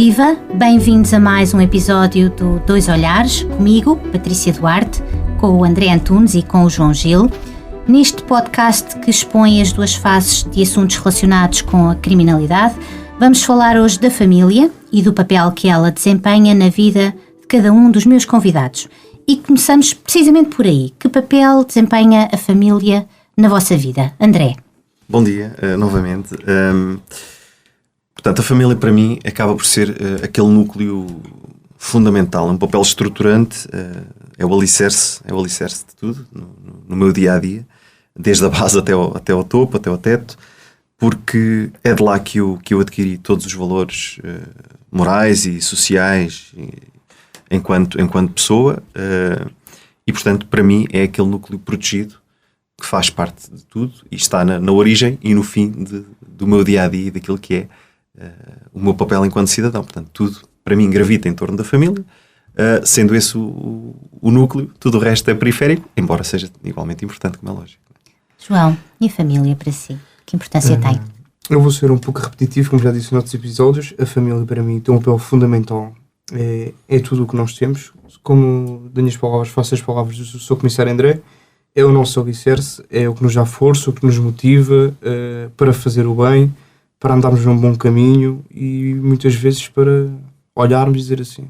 Viva! Bem-vindos a mais um episódio do Dois Olhares, comigo, Patrícia Duarte, com o André Antunes e com o João Gil. Neste podcast que expõe as duas faces de assuntos relacionados com a criminalidade, vamos falar hoje da família e do papel que ela desempenha na vida de cada um dos meus convidados. E começamos precisamente por aí. Que papel desempenha a família na vossa vida? André. Bom dia, novamente. Portanto, a família para mim acaba por ser aquele núcleo fundamental, um papel estruturante, é o alicerce de tudo, no meu dia-a-dia, desde a base até ao topo, até ao teto, porque é de lá que eu adquiri todos os valores morais e sociais enquanto pessoa, e portanto para mim é aquele núcleo protegido que faz parte de tudo e está na origem e no fim do meu dia-a-dia e daquilo que é o meu papel enquanto cidadão. Portanto, tudo para mim gravita em torno da família, sendo esse o núcleo, tudo o resto é periférico, embora seja igualmente importante, como é lógico. João, e a família para si? Que importância tem? Eu vou ser um pouco repetitivo, como já disse em outros episódios. A família para mim tem um papel fundamental, é tudo o que nós temos. Como das minhas palavras, faço as palavras do seu comissário André, é o nosso alicerce, é o que nos dá força, o que nos motiva para fazer o bem, para andarmos num bom caminho e muitas vezes para olharmos e dizer assim: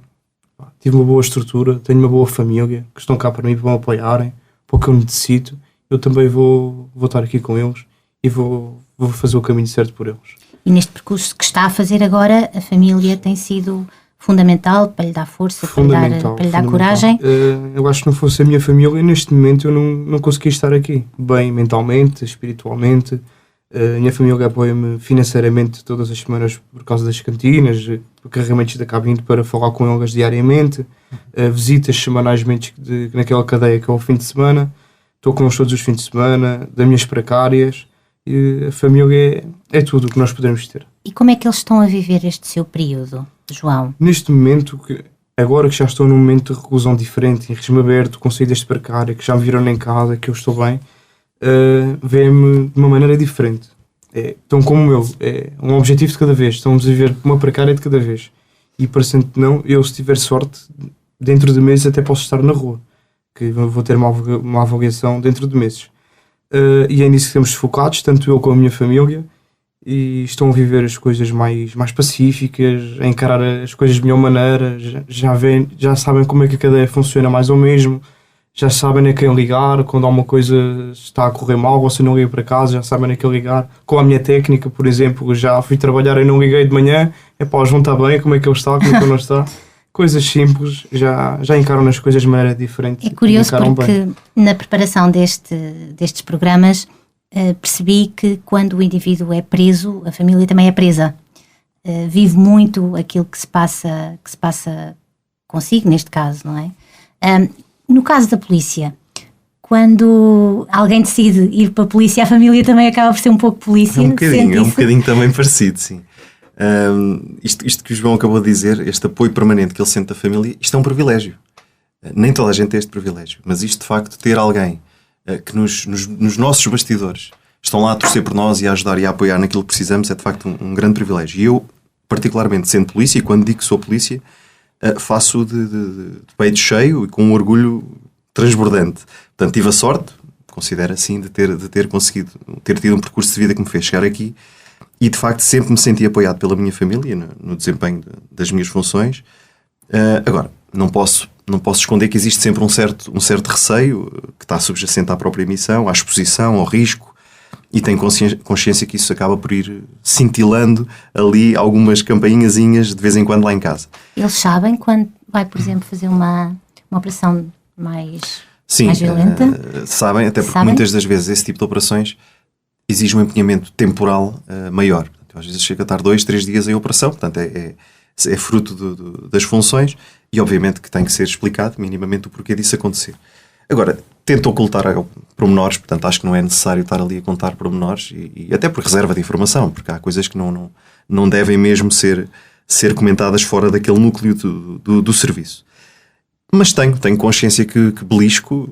tive uma boa estrutura, tenho uma boa família, que estão cá para mim, para me apoiarem, para o que eu necessito. Eu também vou estar aqui com eles e vou fazer o caminho certo por eles. E neste percurso que está a fazer agora, a família tem sido fundamental para lhe dar força, para lhe dar coragem? Eu acho que não fosse a minha família, neste momento eu não conseguia estar aqui, bem mentalmente, espiritualmente. A minha família apoia-me financeiramente todas as semanas por causa das cantinas, carregamentos da cabine para falar com elas diariamente, visitas semanalmente naquela cadeia que é o fim de semana. Estou com eles todos os fins de semana, das minhas precárias, e a família é tudo o que nós podemos ter. E como é que eles estão a viver este seu período, João? Neste momento, agora que já estou num momento de reclusão diferente, em regime aberto, com saídas de precária, que já me viram em casa, que eu estou bem, vê-me de uma maneira diferente. Estão como eu, é um objetivo de cada vez, estamos a viver uma precária de cada vez. E parecendo que não, eu se tiver sorte, dentro de meses até posso estar na rua, que vou ter uma avaliação dentro de meses. E é nisso que estamos focados, tanto eu como a minha família, e estão a viver as coisas mais pacíficas, a encarar as coisas de melhor maneira, já sabem como é que a cadeia funciona mais ou mesmo, já sabem a quem ligar, quando alguma coisa está a correr mal, você não liga para casa, já sabem a quem ligar. Com a minha técnica, por exemplo, já fui trabalhar e não liguei de manhã, o João está bem, como é que ele está, como é que ele não está. Coisas simples, já encaram as coisas de maneira diferente. É curioso porque na preparação destes programas percebi que quando o indivíduo é preso, a família também é presa. Vive muito aquilo que se passa consigo, neste caso, não é? No caso da polícia, quando alguém decide ir para a polícia, a família também acaba por ser um pouco polícia. É um bocadinho também parecido, sim. Isto que o João acabou de dizer, este apoio permanente que ele sente da família, isto é um privilégio. Nem toda a gente tem este privilégio, mas isto de facto, ter alguém que nos nossos bastidores estão lá a torcer por nós e a ajudar e a apoiar naquilo que precisamos, é de facto um grande privilégio. E eu, particularmente sendo polícia, e quando digo que sou polícia, faço de peito cheio e com um orgulho transbordante. Portanto, tive a sorte, considero assim, de ter conseguido, ter tido um percurso de vida que me fez chegar aqui. E de facto sempre me senti apoiado pela minha família no desempenho das minhas funções. Agora, não posso esconder que existe sempre um certo receio que está subjacente à própria missão, à exposição, ao risco, e tenho consciência que isso acaba por ir cintilando ali algumas campainhazinhas de vez em quando lá em casa. Eles sabem quando vai, por exemplo, fazer uma operação mais violenta? Sabem, até porque muitas das vezes esse tipo de operações exige um empenhamento temporal maior. Portanto, às vezes chega a estar 2-3 dias em operação, portanto é fruto das funções e obviamente que tem que ser explicado minimamente o porquê disso acontecer. Agora, tento ocultar pormenores, portanto acho que não é necessário estar ali a contar pormenores e até por reserva de informação, porque há coisas que não devem mesmo ser comentadas fora daquele núcleo do serviço. Mas tenho consciência que belisco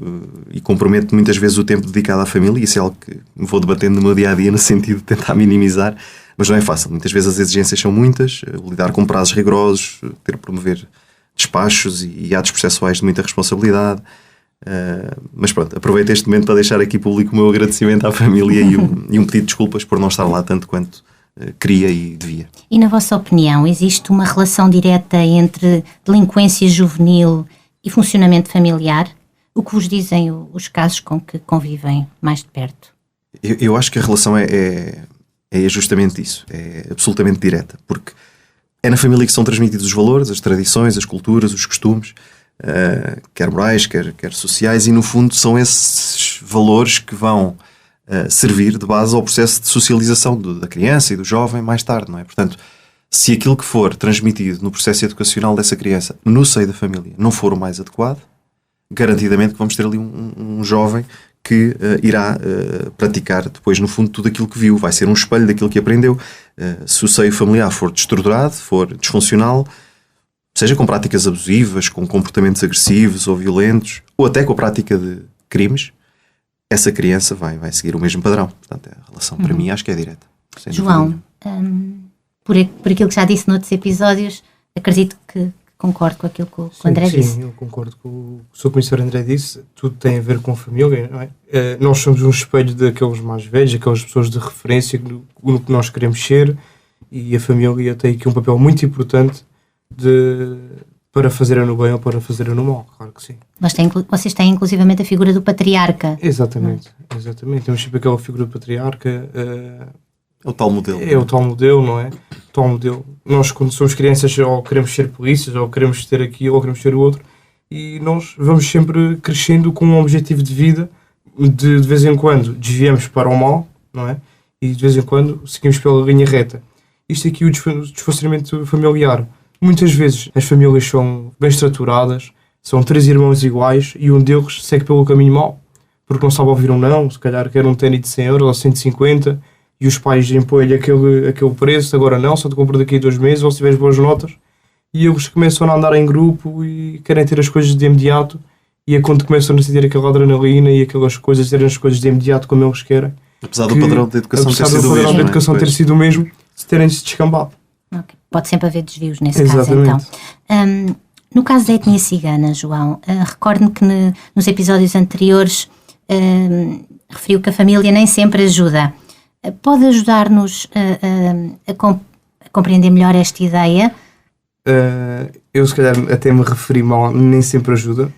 e comprometo muitas vezes o tempo dedicado à família, e isso é algo que vou debatendo no meu dia-a-dia no sentido de tentar minimizar, Mas não é fácil. Muitas vezes as exigências são muitas, lidar com prazos rigorosos, ter que promover despachos e atos processuais de muita responsabilidade. Mas pronto, aproveito este momento para deixar aqui público o meu agradecimento à família e um pedido de desculpas por não estar lá tanto quanto queria e devia. E na vossa opinião, existe uma relação direta entre delinquência juvenil e funcionamento familiar? O que vos dizem os casos com que convivem mais de perto? Eu acho que a relação é justamente isso, é absolutamente direta, porque é na família que são transmitidos os valores, as tradições, as culturas, os costumes, quer morais, quer sociais, e no fundo são esses valores que vão servir de base ao processo de socialização da criança e do jovem mais tarde, não é? Portanto, se aquilo que for transmitido no processo educacional dessa criança, no seio da família, não for o mais adequado, garantidamente que vamos ter ali um jovem que irá praticar depois, no fundo, tudo aquilo que viu. Vai ser um espelho daquilo que aprendeu. Se o seio familiar for desestruturado, for disfuncional, seja com práticas abusivas, com comportamentos agressivos ou violentos, ou até com a prática de crimes, essa criança vai seguir o mesmo padrão. Portanto, a relação, para mim, acho que é direta. João, por aquilo que já disse noutros episódios, acredito que concordo com aquilo que o André disse. Sim, eu concordo com o que o Sr. Comissário André disse. Tudo tem a ver com a família, não é? Nós somos um espelho daqueles mais velhos, aquelas pessoas de referência no que nós queremos ser, e a família tem aqui um papel muito importante para fazer no bem ou para fazer no mal, claro que sim. Vocês têm inclusivamente a figura do patriarca. Exatamente. Temos sempre aquela figura do patriarca. É o tal modelo. É o tal modelo, não é? O tal modelo. Nós, quando somos crianças, ou queremos ser polícias, ou queremos ter aquilo, ou queremos ter o outro, e nós vamos sempre crescendo com um objetivo de vida. De vez em quando desviamos para o mal, não é? E de vez em quando seguimos pela linha reta. Isto aqui, o desfuncionamento familiar. Muitas vezes as famílias são bem estruturadas, são 3 irmãos iguais e um deles segue pelo caminho mau, porque não sabe ouvir um não, se calhar quer um ténis de 100 euros ou 150, e os pais impõem-lhe aquele preço, agora não, só te compro daqui a 2 meses, ou se tiveres boas notas, e eles começam a andar em grupo e querem ter as coisas de imediato, e é quando começam a sentir aquela adrenalina e aquelas coisas, terem as coisas de imediato como eles querem. Apesar do padrão de educação ter sido o mesmo, se terem-se descambado. Okay. Pode sempre haver desvios nesse caso, então. No caso da etnia cigana, João, recordo-me que nos episódios anteriores referiu que a família nem sempre ajuda. Pode ajudar-nos a compreender melhor esta ideia? Eu se calhar até me referi mal, nem sempre ajuda.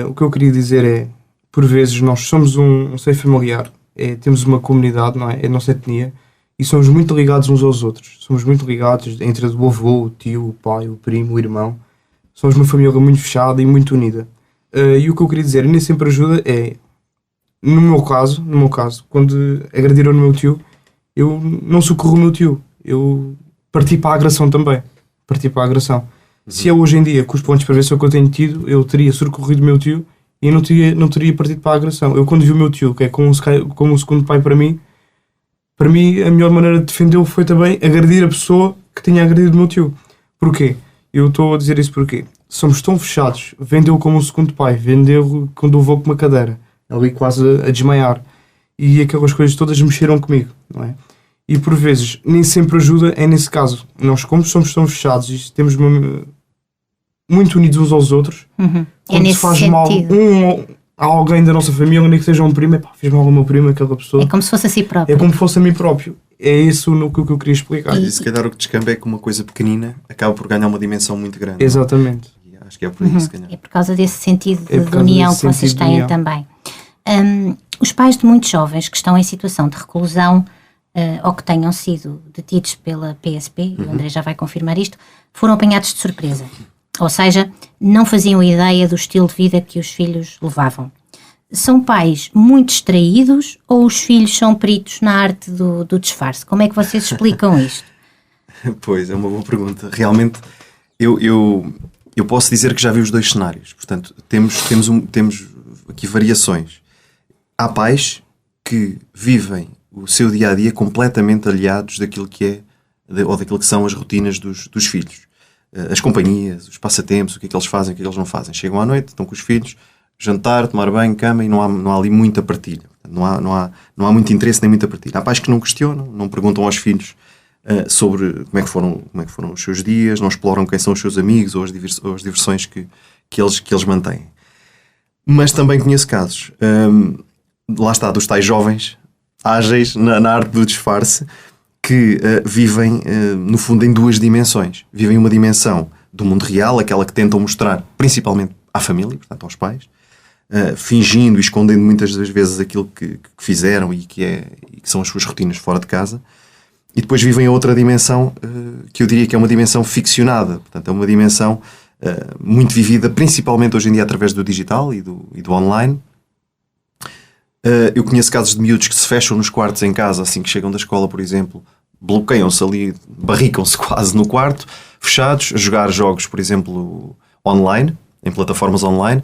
O que eu queria dizer é, por vezes nós somos um seio familiar, temos uma comunidade, não é? É a nossa etnia, e somos muito ligados uns aos outros. Somos muito ligados entre o avô, o tio, o pai, o primo, o irmão. Somos uma família muito fechada e muito unida. E o que eu queria dizer, nem sempre ajuda, é, no meu caso, quando agrediram no meu tio, eu não socorro o meu tio. Eu parti para a agressão também. Se eu hoje em dia, com os pontos de prevenção que eu tenho tido, eu teria socorrido o meu tio e não teria partido para a agressão. Eu, quando vi o meu tio, que é como um segundo pai para mim, a melhor maneira de defendê-lo foi também agredir a pessoa que tinha agredido o meu tio. Porquê? Eu estou a dizer isso porque somos tão fechados, vendê-lo como um segundo pai, vendê-lo quando eu vou com uma cadeira, ali quase a desmaiar. E aquelas coisas todas mexeram comigo, não é? E por vezes, nem sempre ajuda, é nesse caso. Nós, como somos tão fechados e temos muito unidos uns aos outros, quando se faz sentido. mal a alguém da nossa família, nem que seja um primo, fiz mal ao meu primo, aquela pessoa. É como se fosse a si próprio. É como se fosse a mim próprio. É isso que eu queria explicar. E se calhar o que descamba é que uma coisa pequenina acaba por ganhar uma dimensão muito grande. Exatamente. E acho que é por aí, se calhar. É por causa desse sentido de união que vocês têm também. Os pais de muitos jovens que estão em situação de reclusão ou que tenham sido detidos pela PSP, e o André já vai confirmar isto, foram apanhados de surpresa. Ou seja, não faziam ideia do estilo de vida que os filhos levavam. São pais muito distraídos ou os filhos são peritos na arte do disfarce? Como é que vocês explicam isto? Pois, é uma boa pergunta. Realmente, eu posso dizer que já vi os dois cenários. Portanto, temos aqui variações. Há pais que vivem o seu dia-a-dia completamente aliados daquilo que é, ou daquilo que são as rotinas dos filhos. As companhias, os passatempos, o que é que eles fazem, o que é que eles não fazem. Chegam à noite, estão com os filhos, jantar, tomar banho, cama, e não há ali muita partilha. Não há muito interesse nem muita partilha. Há pais que não questionam, não perguntam aos filhos sobre como é que foram os seus dias, não exploram quem são os seus amigos ou as diversões que eles mantêm. Mas também conheço casos, lá está, dos tais jovens ágeis na arte do disfarce, que vivem, no fundo, em duas dimensões. Vivem uma dimensão do mundo real, aquela que tentam mostrar principalmente à família, portanto aos pais, fingindo e escondendo muitas das vezes aquilo que fizeram e que são as suas rotinas fora de casa. E depois vivem a outra dimensão, que eu diria que é uma dimensão ficcionada. Portanto, é uma dimensão muito vivida, principalmente hoje em dia através do digital e do online. Eu conheço casos de miúdos que se fecham nos quartos em casa, assim que chegam da escola, por exemplo, bloqueiam-se ali, barricam-se quase no quarto, fechados, a jogar jogos, por exemplo, online, em plataformas online,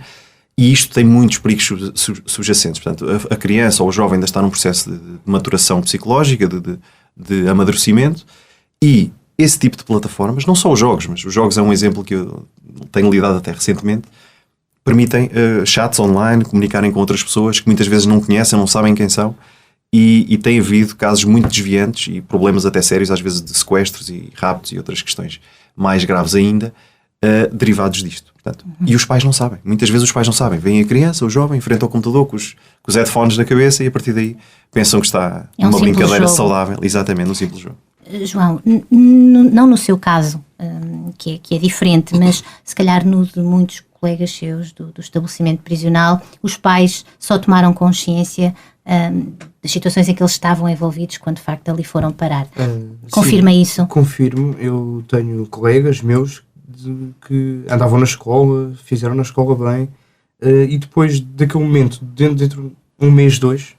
e isto tem muitos perigos subjacentes. Portanto, a criança ou o jovem ainda está num processo de maturação psicológica, de amadurecimento, e esse tipo de plataformas, não só os jogos, mas os jogos é um exemplo que eu tenho lidado até recentemente, permitem chats online, comunicarem com outras pessoas que muitas vezes não conhecem, não sabem quem são, e tem havido casos muito desviantes e problemas até sérios, às vezes de sequestros e raptos e outras questões mais graves ainda, derivados disto. Portanto, e os pais não sabem. Muitas vezes os pais não sabem. Vem a criança, o jovem, frente ao computador com os headphones na cabeça e a partir daí pensam que está numa brincadeira saudável. Exatamente, um simples jogo. João, não no seu caso, que é diferente, mas se calhar no de muitos colegas seus do estabelecimento prisional, os pais só tomaram consciência das situações em que eles estavam envolvidos quando de facto ali foram parar. Confirma sim, isso? Confirmo. Eu tenho colegas meus que andavam na escola, fizeram na escola bem, e depois daquele momento, dentro de um mês, 2,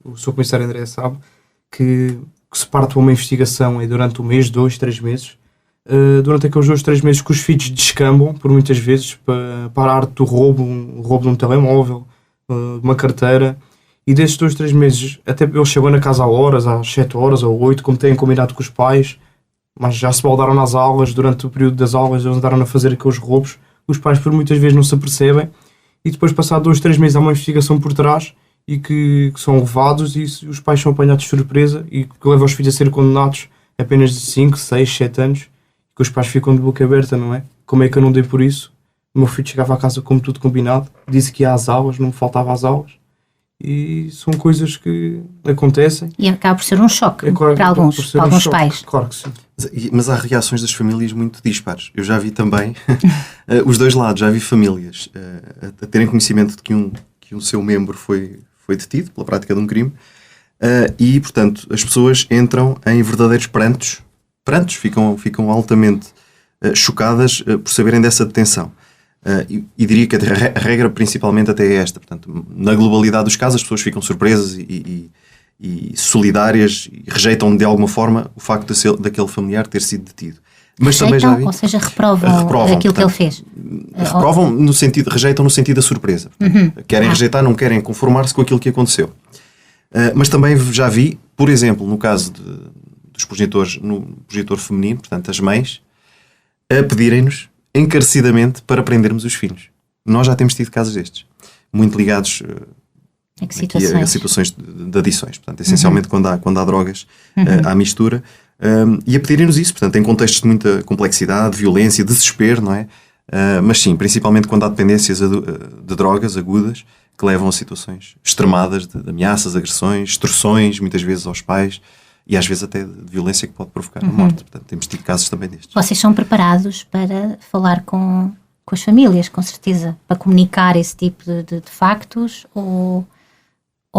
o Sr. Comissário André sabe que se parte para uma investigação durante um mês, 2, 3 meses, durante aqueles 2, 3 meses que os filhos descambam, por muitas vezes, para a arte do roubo de um telemóvel, de uma carteira, e desses 2, 3 meses, até eles chegam na casa às 7 horas ou 8, como têm combinado com os pais, mas já se baldaram nas aulas, durante o período das aulas, eles andaram a fazer aqueles roubos, os pais por muitas vezes não se apercebem, e depois, passado 2, 3 meses, há uma investigação por trás, e que são levados, e os pais são apanhados de surpresa, e que levam os filhos a ser condenados apenas de 5, 6, 7 anos, que os pais ficam de boca aberta, não é? Como é que eu não dei por isso? O meu filho chegava à casa como tudo combinado, disse que ia às aulas, não me faltava às aulas, e são coisas que acontecem. E acaba por ser um choque para alguns pais. Claro que sim. Mas há reações das famílias muito dispares. Eu já vi também os dois lados, já vi famílias a terem conhecimento de que um seu membro foi detido pela prática de um crime, e, portanto, as pessoas entram em verdadeiros prantos, ficam altamente chocadas por saberem dessa detenção. E diria que a regra principalmente até é esta. Portanto, na globalidade dos casos, as pessoas ficam surpresas e solidárias e rejeitam de alguma forma o facto daquele familiar ter sido detido. Mas rejeitam, também já vi, ou seja, reprovam aquilo, portanto, que ele fez. Rejeitam no sentido da surpresa. Portanto, querem rejeitar, não querem conformar-se com aquilo que aconteceu. Mas também já vi, por exemplo, no caso dos progenitores, no progenitor feminino, portanto, as mães, a pedirem-nos encarecidamente para prendermos os filhos. Nós já temos tido casos destes, muito ligados a situações de adições. Portanto, essencialmente quando há drogas à mistura, e a pedirem-nos isso, portanto, em contextos de muita complexidade, violência, desespero, não é? Mas sim, principalmente quando há dependências de drogas agudas que levam a situações extremadas de ameaças, agressões, extorsões, muitas vezes aos pais, e às vezes até de violência que pode provocar a morte. Portanto, temos tido casos também destes. Vocês são preparados para falar com as famílias, com certeza, para comunicar esse tipo de factos, ou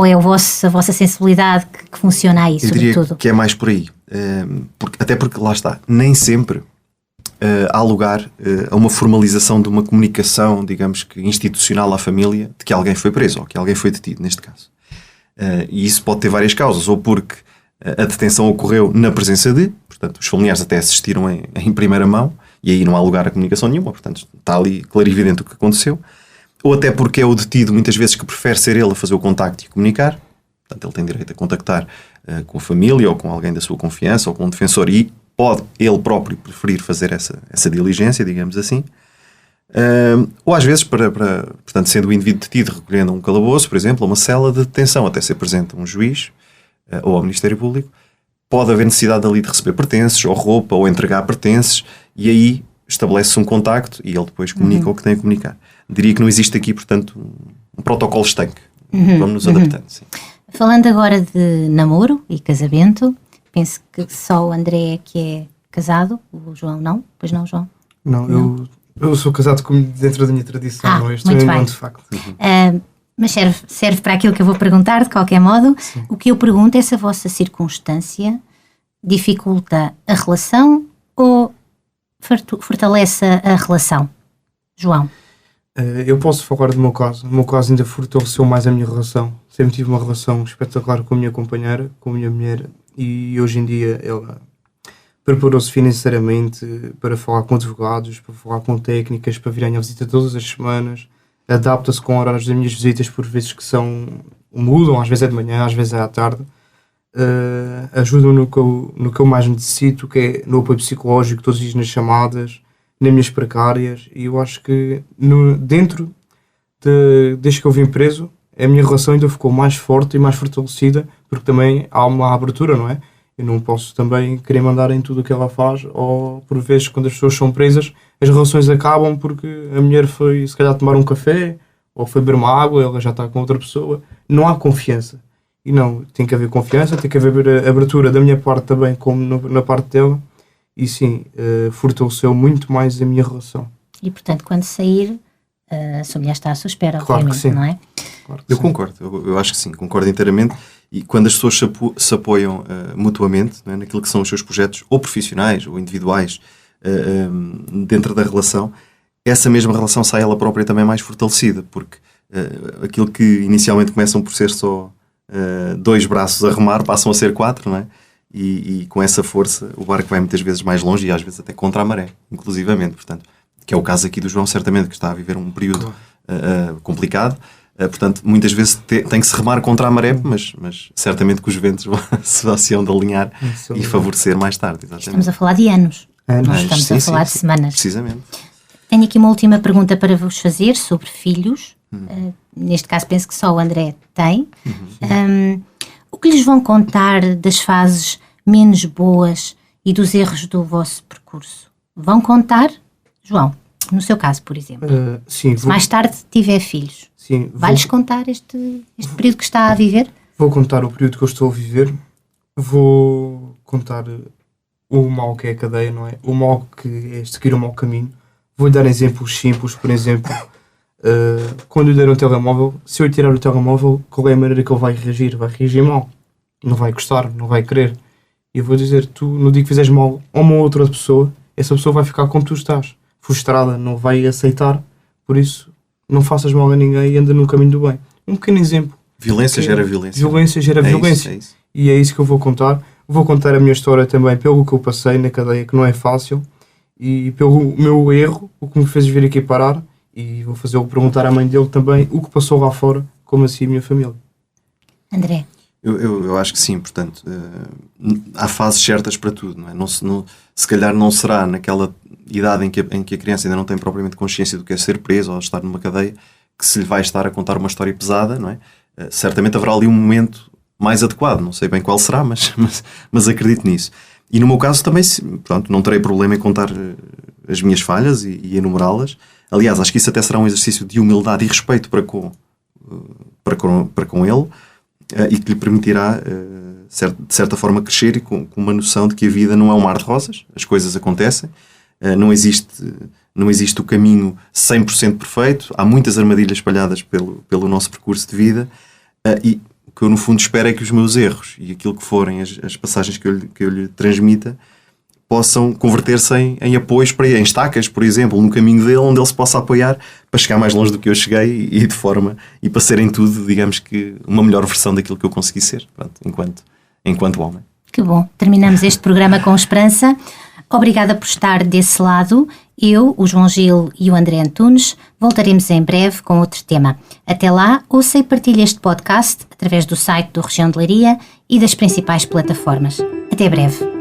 é a vossa sensibilidade que funciona aí, eu diria sobretudo? Que é mais por aí. Até porque, lá está, nem sempre há lugar a uma formalização de uma comunicação, digamos que institucional à família, de que alguém foi preso, ou que alguém foi detido, neste caso. E isso pode ter várias causas, ou porque a detenção ocorreu na presença portanto, os familiares até assistiram em primeira mão, e aí não há lugar a comunicação nenhuma, portanto, está ali clarividente o que aconteceu, ou até porque é o detido, muitas vezes, que prefere ser ele a fazer o contacto e comunicar, portanto, ele tem direito a contactar com a família, ou com alguém da sua confiança, ou com um defensor, e pode ele próprio preferir fazer essa diligência, digamos assim, ou às vezes, portanto, sendo o indivíduo detido, recolhendo um calabouço, por exemplo, uma cela de detenção, até ser presente um juiz, ou ao Ministério Público, pode haver necessidade ali de receber pertences, ou roupa, ou entregar pertences, e aí estabelece-se um contacto e ele depois comunica o que tem a comunicar. Diria que não existe aqui, portanto, um protocolo estanque. Vamos nos adaptando, sim. Falando agora de namoro e casamento, penso que só o André é que é casado, o João não? Pois não, João? Não. Eu sou casado dentro da minha tradição, não é? Estou muito em bem. união de facto. Mas serve para aquilo que eu vou perguntar, de qualquer modo. Sim. O que eu pergunto é se a vossa circunstância dificulta a relação ou fortalece a relação? João? Eu posso falar do meu caso. No meu caso ainda fortaleceu mais a minha relação. Sempre tive uma relação espetacular com a minha companheira, com a minha mulher, e hoje em dia ela preparou-se financeiramente para falar com advogados, para falar com técnicas, para vir à minha visita todas as semanas. Adapta-se com horários das minhas visitas, por vezes que mudam, às vezes é de manhã, às vezes é à tarde. Ajudam no que eu mais necessito, que é no apoio psicológico, todos os dias nas chamadas, nas minhas precárias, e eu acho que desde que eu vim preso, a minha relação ainda ficou mais forte e mais fortalecida, porque também há uma abertura, não é? Eu não posso também querer mandar em tudo o que ela faz, ou por vezes quando as pessoas são presas, as relações acabam porque a mulher foi se calhar tomar um café, ou foi beber uma água, ela já está com outra pessoa. Não há confiança. E não, tem que haver confiança, tem que haver abertura da minha parte também, como na parte dela. E sim, fortaleceu muito mais a minha relação. E portanto, quando sair, a sua mulher está à sua espera, claro, obviamente, que sim. Não é? Claro que eu concordo, eu acho que sim, concordo inteiramente. E quando as pessoas se apoiam mutuamente, não é, naquilo que são os seus projetos, ou profissionais, ou individuais, dentro da relação, essa mesma relação sai ela própria também mais fortalecida, porque aquilo que inicialmente começam por ser só 2 braços a remar, passam a ser 4, não é? E com essa força o barco vai muitas vezes mais longe e às vezes até contra a maré, inclusivamente, portanto, que é o caso aqui do João, certamente, que está a viver um período complicado. Portanto, muitas vezes tem que se remar contra a maré, mas certamente que os ventos se hão de alinhar e favorecer mais tarde. Exatamente. Estamos a falar de anos. Nós estamos a falar de semanas. Precisamente. Tenho aqui uma última pergunta para vos fazer sobre filhos. Neste caso penso que só o André tem. O que lhes vão contar das fases menos boas e dos erros do vosso percurso? Vão contar, João, no seu caso, por exemplo? Sim, se mais tarde tiver filhos, vai-lhes contar este período que está a viver? Vou contar o período que eu estou a viver. Vou contar o mal que é a cadeia, não é? O mal que é seguir o mau caminho. Vou-lhe dar exemplos simples, por exemplo, quando lhe der um telemóvel, se eu lhe tirar o telemóvel, qual é a maneira que ele vai reagir? Vai reagir mal, não vai gostar, não vai querer. E eu vou dizer, tu no dia que fizeres mal a uma outra pessoa, essa pessoa vai ficar como tu estás, frustrada, não vai aceitar, por isso não faças mal a ninguém e anda no caminho do bem. Um pequeno exemplo. Violência gera violência. Violência gera violência. Isso. E é isso que eu vou contar. Vou contar a minha história também pelo que eu passei na cadeia, que não é fácil, e pelo meu erro, o que me fez vir aqui parar, e vou fazê-lo perguntar à mãe dele também o que passou lá fora, como assim a minha família. André? Eu acho que sim, portanto, há fases certas para tudo, não é? Se calhar não será naquela idade em que a criança ainda não tem propriamente consciência do que é ser preso ou estar numa cadeia, que se lhe vai estar a contar uma história pesada, não é? Certamente haverá ali um momento mais adequado, não sei bem qual será, mas acredito nisso. E no meu caso também, portanto, não terei problema em contar as minhas falhas e enumerá-las. Aliás, acho que isso até será um exercício de humildade e respeito para com ele, e que lhe permitirá, de certa forma, crescer e com uma noção de que a vida não é um mar de rosas, as coisas acontecem, não existe o caminho 100% perfeito, há muitas armadilhas espalhadas pelo nosso percurso de vida, e o que eu no fundo espero é que os meus erros e aquilo que forem as passagens que eu lhe transmita possam converter-se em apoios em estacas, por exemplo, no caminho dele, onde ele se possa apoiar para chegar mais longe do que eu cheguei e para ser em tudo, digamos que, uma melhor versão daquilo que eu consegui ser, pronto, enquanto homem. Que bom, terminamos este programa com esperança. Obrigada por estar desse lado. Eu, o João Gil e o André Antunes voltaremos em breve com outro tema. Até lá, ouça e partilhe este podcast através do site do Região de Leiria e das principais plataformas. Até breve.